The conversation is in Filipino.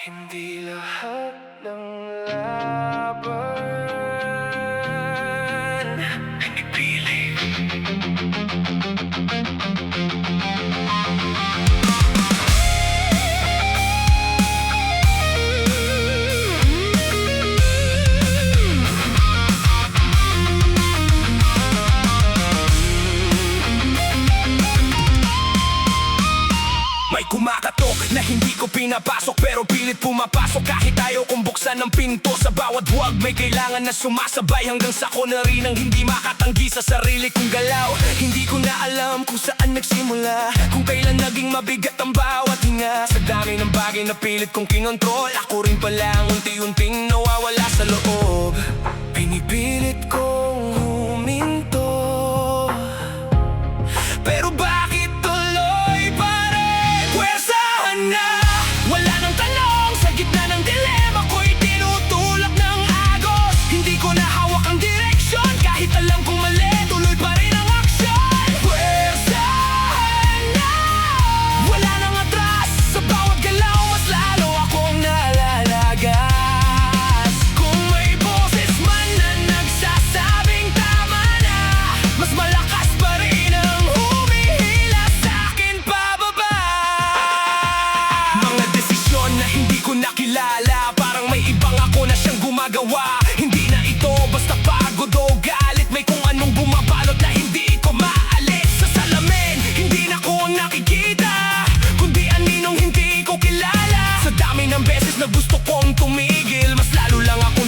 Hindi lahat ng laban pinipili. May kumakatok na hindi ko pinapasok, pero pilit pumapasok kahit ayaw kong buksan ng pinto. Sa bawat buwag may kailangan na sumasabay, hanggang sa ko na rin ang hindi makatanggi sa sarili kong galaw. Hindi ko na alam kung saan nagsimula, kung kailan naging mabigat ang bawat hinga. Sa dami ng bagay na pilit kong kinontrol, ako rin pala ang unti-unting nawawala sa loob. Pinipilit kong huminto, pero bakit tuloy pa rin? Pwersahan na! Wala nang tanong, sa gitna ng dilema ko'y tinutulak ng agos. Hindi ko na hawak ang direksyon, kahit alam kong mali, tuloy pa rin ang aksyon. Pwersahan na! Wala nang atras, sa bawat galaw mas lalo akong nalalagas. Kung may boses man na nagsasabing tama na, mas malakas pa rin ang humihila sa'kin pababa. Mga desisyon na hindi ko nakilala, parang may ibang ako na siyang gumagawa. Hindi na ito basta pagod o galit, may kung anong bumabalot na hindi ko maalis. Sa salamin, hindi na ko nakikita, kundi aninong hindi ko kilala. Sa dami ng beses na gusto kong tumigil, mas lalo lang ako